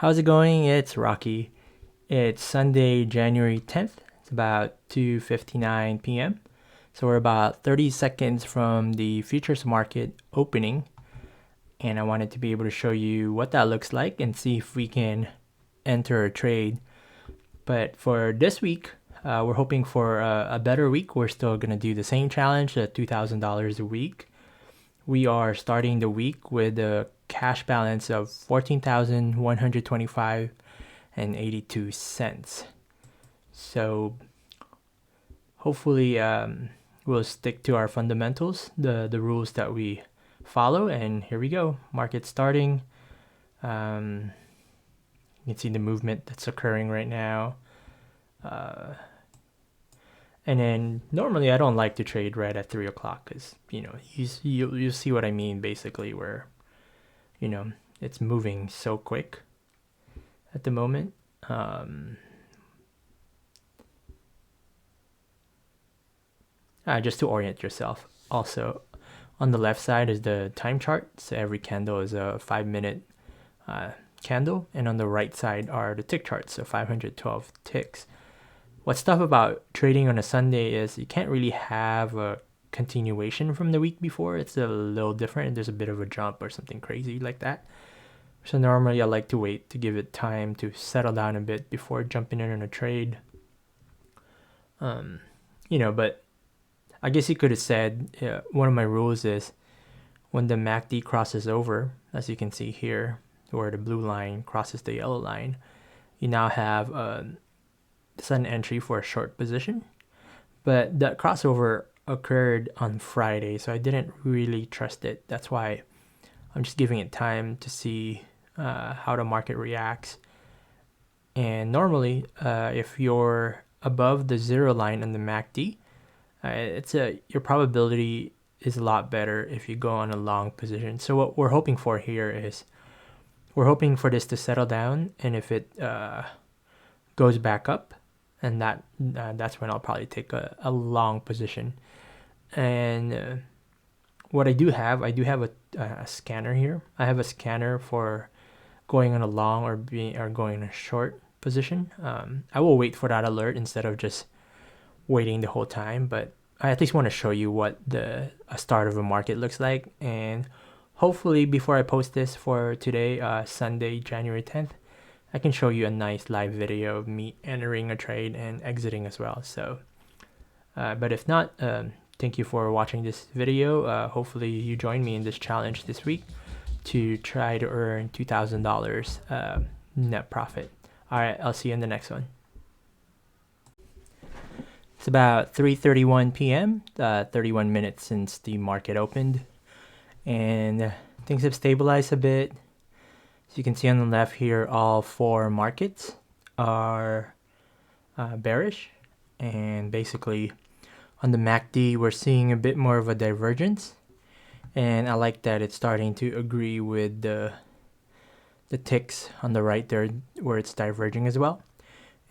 How's it going? It's Rocky. It's Sunday, January 10th. It's about 2:59 p.m. So we're about 30 seconds from the futures market opening, and I wanted to be able to show you what that looks like and see if we can enter a trade. But for this week, we're hoping for a better week. We're still going to do the same challenge at $2,000 a week. We are starting the week with a cash balance of $14,125.82. So hopefully we'll stick to our fundamentals, the rules that we follow. And here we go. Market starting. You can see the movement that's occurring right now. And then normally I don't like to trade right at 3 o'clock because, you see what I mean, basically, where, it's moving so quick at the moment. Just to orient yourself. Also, on the left side is the time chart. So every candle is a 5-minute candle. And on the right side are the tick charts, so 512 ticks. What's tough about trading on a Sunday is you can't really have a continuation from the week before. It's a little different. There's a bit of a jump or something crazy like that. So normally I like to wait to give it time to settle down a bit before jumping in on a trade. But I guess you could have said one of my rules is when the MACD crosses over, as you can see here, where the blue line crosses the yellow line, you now have a sudden entry for a short position. But that crossover occurred on Friday, so I didn't really trust it. That's why I'm just giving it time to see how the market reacts. And normally, if you're above the zero line on the MACD, your probability is a lot better if you go on a long position. So what we're hoping for here is we're hoping for this to settle down, and if it goes back up, and that's when I'll probably take a long position. And what I do have a scanner here. I have a scanner for going on a long or going in a short position. I will wait for that alert instead of just waiting the whole time, but I at least want to show you what a start of a market looks like. And hopefully before I post this for today, Sunday, January 10th, I can show you a nice live video of me entering a trade and exiting as well. So, but if not, thank you for watching this video. Hopefully you join me in this challenge this week to try to earn $2,000 net profit. All right, I'll see you in the next one. It's about 3:31 p.m., 31 minutes since the market opened, and things have stabilized a bit. As you can see on the left here, all four markets are bearish, and basically on the MACD we're seeing a bit more of a divergence, and I like that it's starting to agree with the ticks on the right there where it's diverging as well.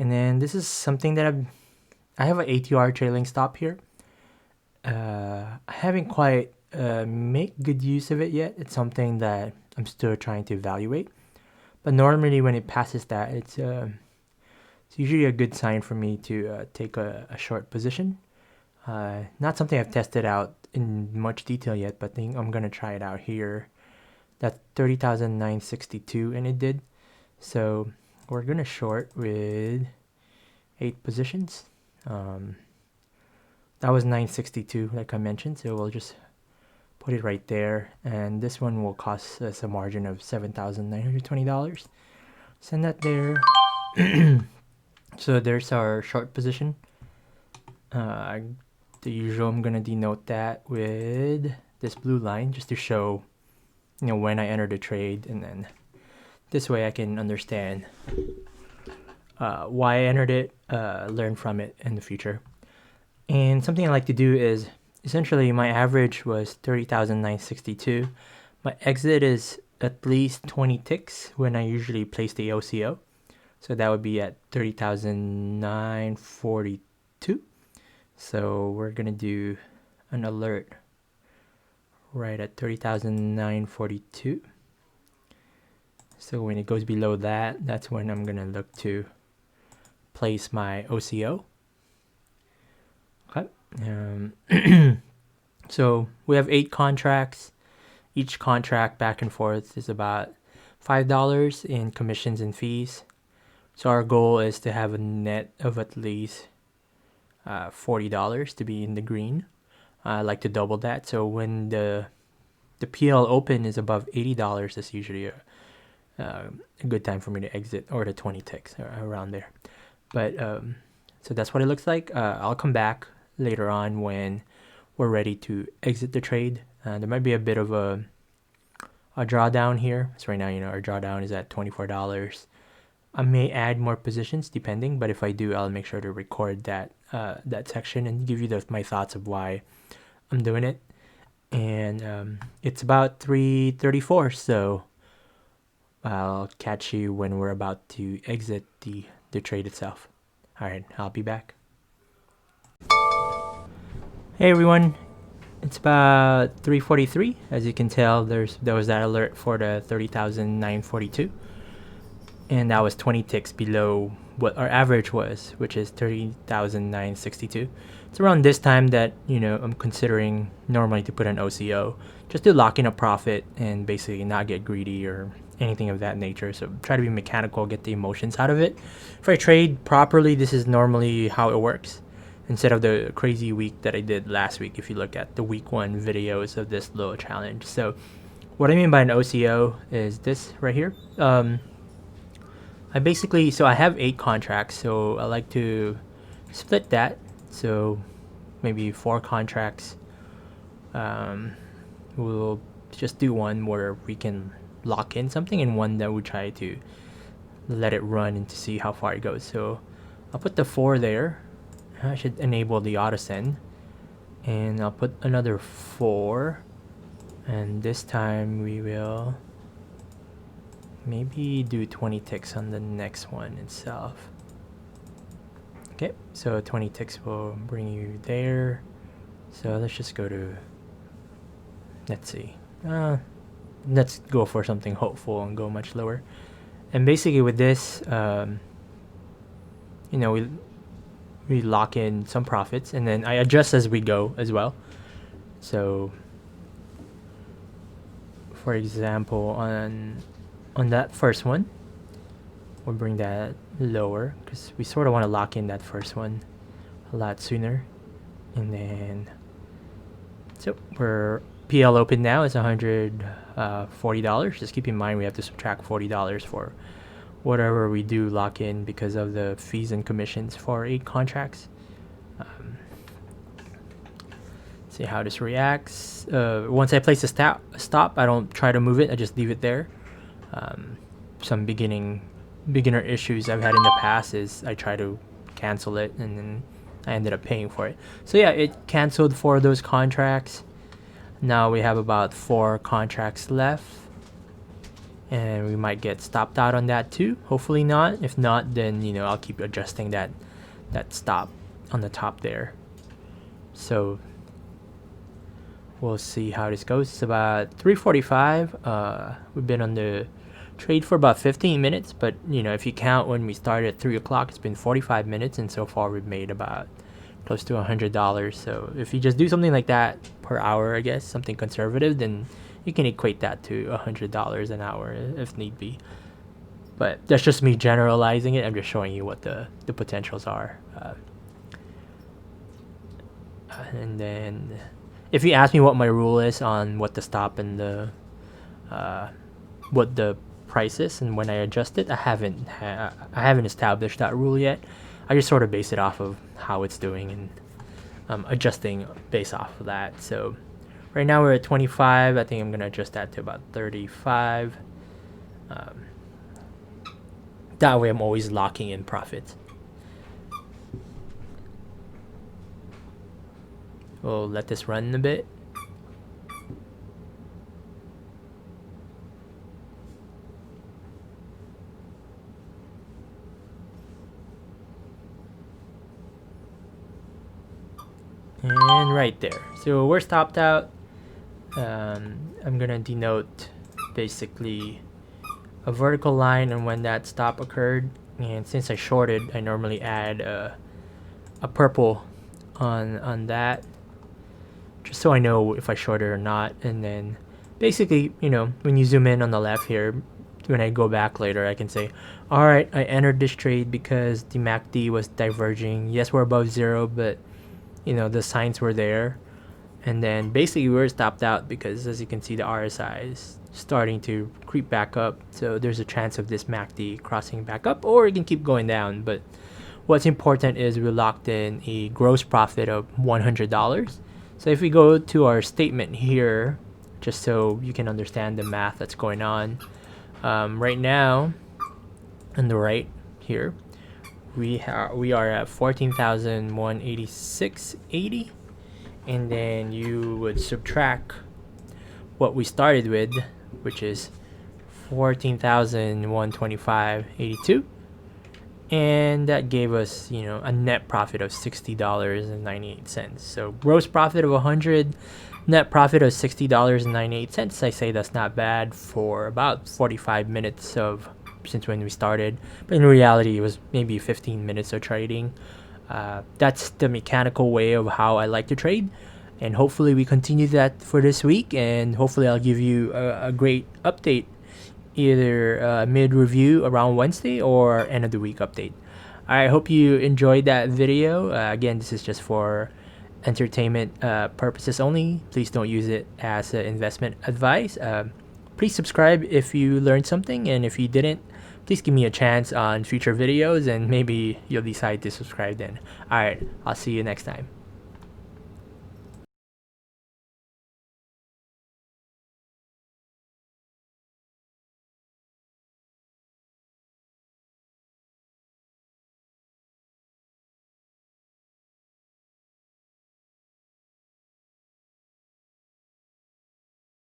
And then this is something that I have an ATR trailing stop here. I haven't quite make good use of it yet. It's something that I'm still trying to evaluate. But normally when it passes that, it's usually a good sign for me to take a short position. Not something I've tested out in much detail yet, but I think I'm going to try it out here. That's 30,962 and it did. So we're going to short with 8 positions. That was 962 like I mentioned, so we'll just put it right there, and this one will cost us a margin of $7,920. Send that there. So there's our short position. The usual, I'm gonna denote that with this blue line just to show when I entered the trade, and then this way I can understand why I entered it, learn from it in the future. And something I like to do is, essentially my average was 30,962. My exit is at least 20 ticks when I usually place the OCO. So that would be at 30,942. So we're going to do an alert right at 30,942. So when it goes below that, that's when I'm gonna look to place my OCO. Okay. So we have 8 contracts. Each contract back and forth is about $5 in commissions and fees. So our goal is to have a net of at least $40 to be in the green. I like to double that. So when the PL open is above $80, that's usually a good time for me to exit, or the 20 ticks around there. But so that's what it looks like. I'll come back later on when we're ready to exit the trade. There might be a bit of a drawdown here. So right now, our drawdown is at $24. I may add more positions depending, but if I do, I'll make sure to record that section and give you my thoughts of why I'm doing it. And it's about 3:34, so I'll catch you when we're about to exit the trade itself. All right, I'll be back. Hey everyone, it's about 3:43. As you can tell, there was that alert for the 30,942, and that was 20 ticks below what our average was, which is 30,962. It's around this time that I'm considering normally to put an OCO, just to lock in a profit and basically not get greedy or anything of that nature. So try to be mechanical, get the emotions out of it. If I trade properly, this is normally how it works, instead of the crazy week that I did last week, if you look at the week 1 videos of this little challenge. So what I mean by an OCO is this right here. I have 8 contracts, so I like to split that. So maybe 4 contracts. We'll just do one where we can lock in something, and one that we try to let it run and to see how far it goes. So I'll put the 4 there. I should enable the auto send, and I'll put another 4, and this time we will maybe do 20 ticks on the next one itself. Okay, so 20 ticks will bring you there. So let's just go to, let's see, let's go for something hopeful and go much lower. And basically with this, we lock in some profits, and then I adjust as we go as well. So for example, on that first one, we'll bring that lower because we sort of want to lock in that first one a lot sooner. And then so we're PL open now is $140. Just keep in mind we have to subtract $40 for whatever we do lock in because of the fees and commissions for 8 contracts. See how this reacts. Once I place a stop, I don't try to move it. I just leave it there. Some beginner issues I've had in the past is I try to cancel it, and then I ended up paying for it. So yeah, it canceled 4 of those contracts. Now we have about 4 contracts left, and we might get stopped out on that too. Hopefully not. If not, then I'll keep adjusting that stop on the top there. So we'll see how this goes. It's about 3:45. We've been on the trade for about 15 minutes, but if you count when we started at 3 o'clock, it's been 45 minutes, and so far we've made about close to $100. So if you just do something like that per hour, I guess something conservative, then you can equate that to $100 an hour if need be. But that's just me generalizing it. I'm just showing you what the potentials are. And then if you ask me what my rule is on what the stop and what the price is and when I adjust it, I haven't established that rule yet. I just sort of base it off of how it's doing and adjusting based off of that. So right now we're at 25. I think I'm gonna adjust that to about 35. That way I'm always locking in profits. We'll let this run a bit. And right there. So we're stopped out. I'm gonna denote basically a vertical line and when that stop occurred. And since I shorted, I normally add a purple on that, just so I know if I shorted or not. And then basically, you know, when you zoom in on the left here, when I go back later, I can say, all right, I entered this trade because the MACD was diverging. Yes, we're above zero, but you know, the signs were there. And then basically we're stopped out because, as you can see, the RSI is starting to creep back up. So there's a chance of this MACD crossing back up, or it can keep going down. But what's important is we locked in a gross profit of $100. So if we go to our statement here, just so you can understand the math that's going on, right now on the right here, we are at 14,186.80, and then you would subtract what we started with, which is 14,125.82, and that gave us, you know, a net profit of $60.98. So gross profit of 100, net profit of $60.98. I say that's not bad for about 45 minutes of since when we started, but in reality it was maybe 15 minutes of trading. That's the mechanical way of how I like to trade, and hopefully we continue that for this week, and hopefully I'll give you a great update, either mid-review around Wednesday or end of the week update. I hope you enjoyed that video. Again, this is just for entertainment purposes only. Please don't use it as investment advice. Please subscribe if you learned something, and if you didn't, please give me a chance on future videos, and maybe you'll decide to subscribe then. Alright, I'll see you next time.